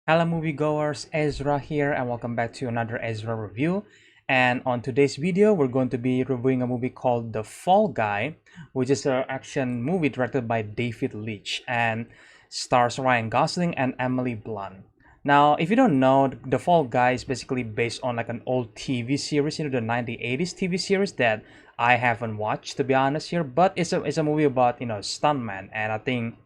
Hello moviegoers, Ezra here and welcome back to another Ezra review. And on today's video, we're going to be reviewing a movie called The Fall Guy, which is an action movie directed by David Leitch and stars Ryan Gosling and Emily Blunt. Now, if you don't know, The Fall Guy is basically based on like an old TV series, the 1980s TV series that I haven't watched to be honest here, but it's a movie about, stuntman, and I think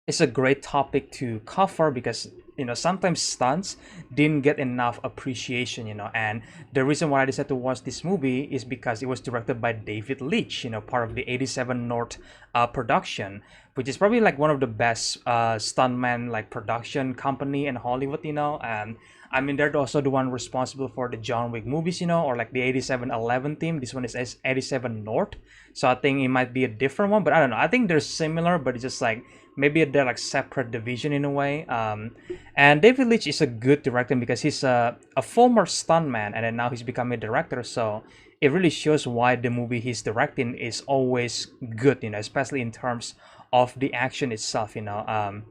it's a great topic to cover because sometimes stunts didn't get enough appreciation, and the reason why I decided to watch this movie is because it was directed by David Leitch, part of the 87 North production, which is probably like one of the best stuntman like production company in Hollywood, and I mean they're also the one responsible for the John Wick movies, or like the 8711 team. This one is 87 North, so I think it might be a different one, but I don't know. I think they're similar, but it's just like maybe they're like separate division in a way. And David Leitch is a good director because he's a former stuntman and then now he's become a director. So it really shows why the movie he's directing is always good, especially in terms of the action itself. And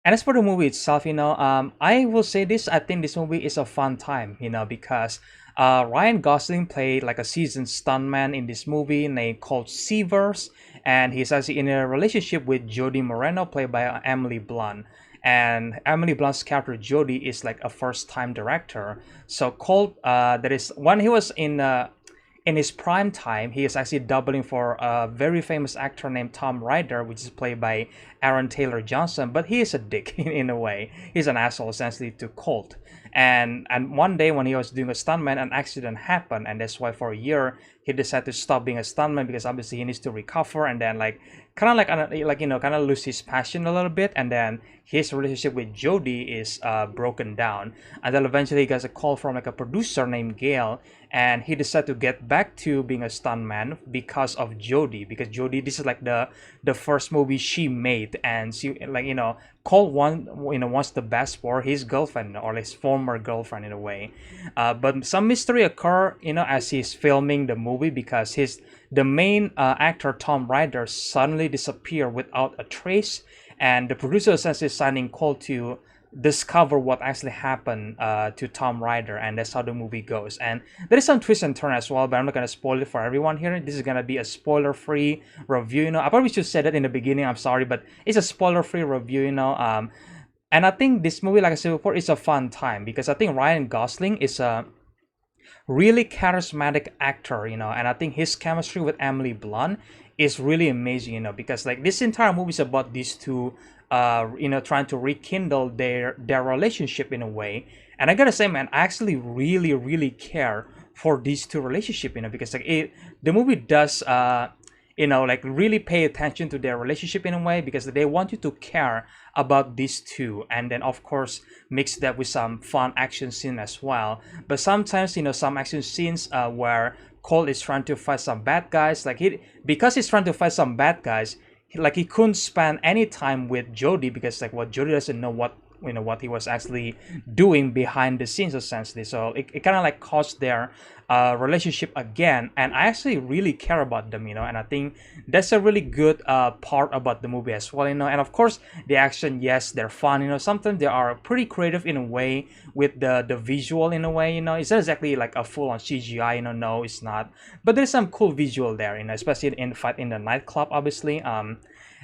as for the movie itself, I will say this: I think this movie is a fun time, because Ryan Gosling played like a seasoned stuntman in this movie named called Severs, and he's actually in a relationship with Jodie Moreno, played by Emily Blunt. And Emily Blunt's character Jodie is like a first-time director. So Colt, that is when he was in his prime time, he is actually doubling for a very famous actor named Tom Ryder, which is played by Aaron Taylor Johnson. But he is a dick in a way. He's an asshole essentially to Colt. And one day when he was doing a stuntman, an accident happened, and that's why for a year he decided to stop being a stuntman because obviously he needs to recover and then like kind of like kind of lose his passion a little bit, and then his relationship with Jodie is broken down until eventually he gets a call from like a producer named Gail, and he decided to get back to being a stuntman because of Jodie, because Jodie, this is like the first movie she made, and she like Cole wants the best for his girlfriend or his former girlfriend in a way, but some mystery occur as he's filming the movie because the main actor Tom Ryder suddenly disappeared without a trace, and the producer essentially signing Cole to discover what actually happened to Tom Ryder, and that's how the movie goes. And there is some twist and turn as well, but I'm not gonna spoil it for everyone here. This is gonna be a spoiler-free review. I probably should say that in the beginning. I'm sorry, but it's a spoiler-free review. And I think this movie, like I said before, is a fun time because I think Ryan Gosling is a really charismatic actor, and I think his chemistry with Emily Blunt is really amazing, because like this entire movie is about these two, trying to rekindle their relationship in a way. And I gotta say, man, I actually really, really care for these two relationship, because like the movie does, like really pay attention to their relationship in a way because they want you to care about these two, and then of course mix that with some fun action scene as well. But sometimes some action scenes where Cole is trying to fight some bad guys, like because he's trying to fight some bad guys, like he couldn't spend any time with Jodie because like what Jodie doesn't know what he was actually doing behind the scenes essentially. So it kind of like caused their relationship again, and I actually really care about them, and I think that's a really good part about the movie as well, and of course the action, yes, they're fun, sometimes they are pretty creative in a way with the visual in a way, it's not exactly like a full-on CGI, no, it's not, but there's some cool visual there, especially in the fight in the nightclub obviously.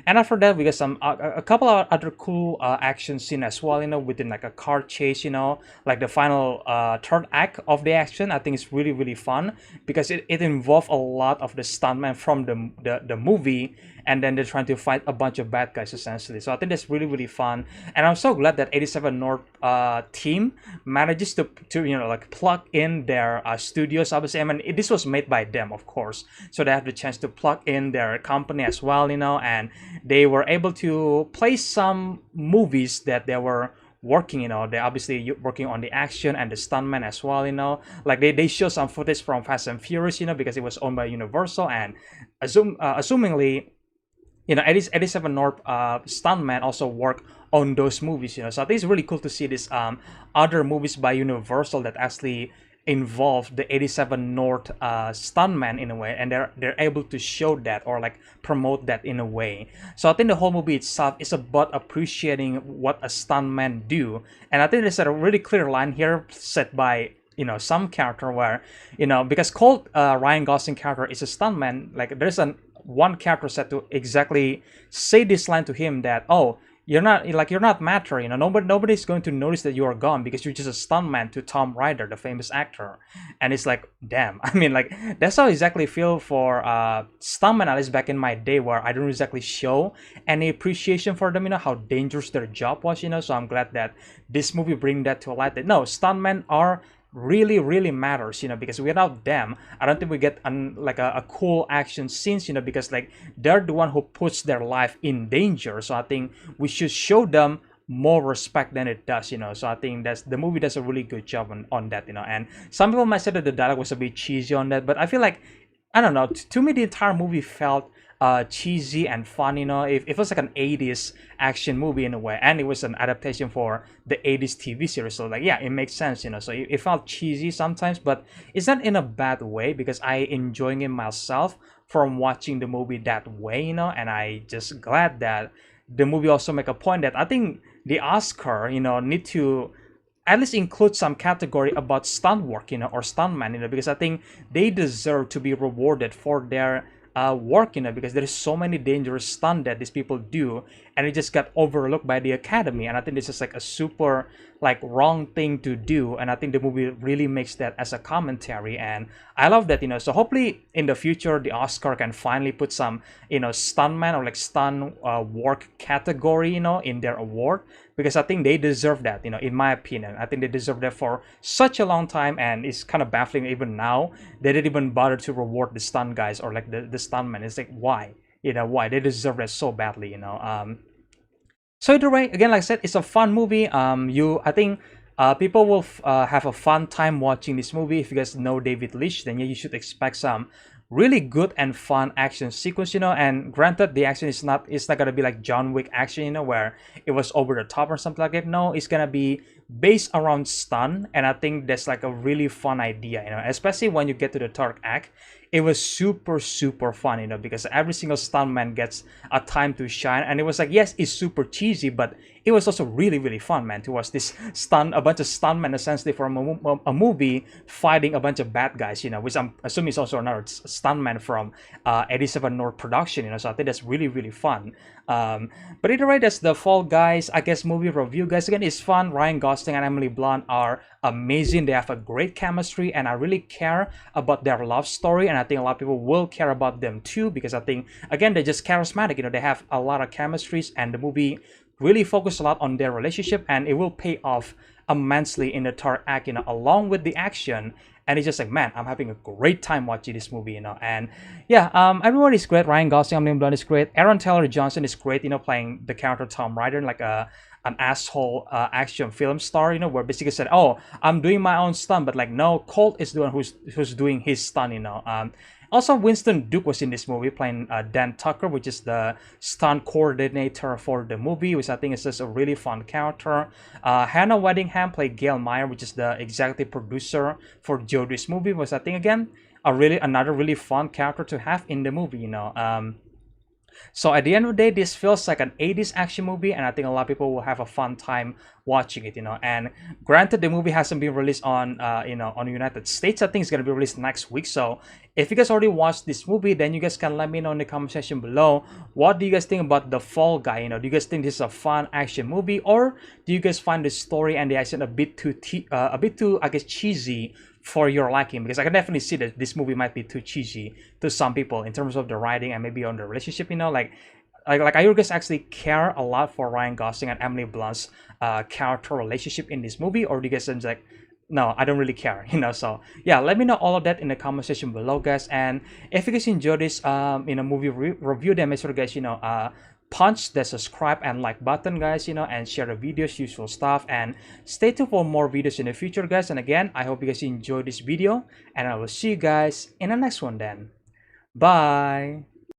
And after that, we got some a couple of other cool action scene as well, within like a car chase, like the final third act of the action. I think it's really, really fun because it involved a lot of the stuntmen from the movie, and then they're trying to fight a bunch of bad guys essentially. So I think that's really, really fun, and I'm so glad that 87 North team manages to like plug in their studios. Obviously, I mean this was made by them, of course, so they have the chance to plug in their company as well, and they were able to play some movies that they were working, they obviously working on the action and the stuntman as well, like they show some footage from Fast and Furious, because it was owned by Universal, and assumingly 87 North stuntman also work on those movies, so I think it's really cool to see this other movies by Universal that actually involve the 87 North stuntman in a way, and they're able to show that or like promote that in a way. So I think the whole movie itself is about appreciating what a stuntman do, and I think there's a really clear line here set by some character where because Colt Ryan Gosling character is a stuntman, like there's an one character said to exactly say this line to him that, oh, you're not matter, nobody's going to notice that you are gone because you're just a stuntman to Tom Ryder, the famous actor. And it's like, damn. I mean, like, that's how I exactly feel for stuntman, at least back in my day, where I don't exactly show any appreciation for them, how dangerous their job was, so I'm glad that this movie bring that to light, that no, stuntmen are really matters, because without them I don't think we get like a cool action scenes, because like they're the one who puts their life in danger. So I think we should show them more respect than it does, so I think that's the movie does a really good job on that, and some people might say that the dialogue was a bit cheesy on that, but I feel like, I don't know, to me the entire movie felt cheesy and fun. It was like an 80s action movie in a way, and it was an adaptation for the 80s TV series, so like, yeah, it makes sense, so it felt cheesy sometimes, but it's not in a bad way, because I enjoying it myself from watching the movie that way, and I just glad that the movie also make a point that I think the Oscar need to at least include some category about stunt work, or stuntman, because I think they deserve to be rewarded for their work, because there is so many dangerous stunts that these people do, and it just got overlooked by the Academy. And I think this is like a super like wrong thing to do, and I think the movie really makes that as a commentary, and I love that, so hopefully in the future the Oscar can finally put some stuntman or like stunt work category in their award, because I think they deserve that, in my opinion. I think they deserve that for such a long time, and it's kind of baffling even now they didn't even bother to reward the stunt guys or like the stuntmen. It's like, why? Why they deserve that so badly, So either way, again, like I said, it's a fun movie. I think people will have a fun time watching this movie. If you guys know David Leitch, then yeah, you should expect some really good and fun action sequence, and granted the action is not, it's not gonna be like John Wick action, where it was over the top or something like that. No, it's gonna be based around stun, and I think that's like a really fun idea, especially when you get to the third act. It was super fun, because every single stuntman gets a time to shine, and it was like, yes, it's super cheesy, but it was also really fun, man, to watch this a bunch of stuntmen essentially from a movie fighting a bunch of bad guys, which I'm assuming is also another stuntman from 87 North production, so I think that's really fun. But either way, that's The Fall Guys, I guess, movie review, guys. Again, it's fun. Ryan Gosling and Emily Blunt are amazing. They have a great chemistry, and I really care about their love story, and I think a lot of people will care about them too, because I think, again, they're just charismatic, they have a lot of chemistries, and the movie really focused a lot on their relationship, and it will pay off immensely in the third act, along with the action. And it's just like, man, I'm having a great time watching this movie, and yeah, everyone is great. Ryan Gosling, Emily Blunt is great. Aaron Taylor Johnson is great, playing the character Tom Ryder, like an asshole action film star, where basically said, oh, I'm doing my own stunt, but like, no, Colt is the one who's doing his stunt, Also, Winston Duke was in this movie playing Dan Tucker, which is the stunt coordinator for the movie, which I think is just a really fun character. Hannah Waddingham played Gail Meyer, which is the executive producer for Jodie's movie, was I think, again, another really fun character to have in the movie, So at the end of the day, this feels like an 80s action movie, and I think a lot of people will have a fun time watching it, And granted, the movie hasn't been released on, on the United States. I think it's gonna be released next week. So if you guys already watched this movie, then you guys can let me know in the comment section below. What do you guys think about The Fall Guy? Do you guys think this is a fun action movie, or do you guys find the story and the action a bit too, I guess, cheesy for your liking? Because I can definitely see that this movie might be too cheesy to some people in terms of the writing and maybe on the relationship, like are you guys actually care a lot for Ryan Gosling and Emily Blunt's character relationship in this movie, or do you guys just like, no, I don't really care, So yeah, let me know all of that in the comment section below, guys. And if you guys enjoy this movie review, then make sure, guys, punch the subscribe and like button, guys, and share the videos, usual stuff, and stay tuned for more videos in the future, guys. And again, I hope you guys enjoyed this video, and I will see you guys in the next one then. Bye.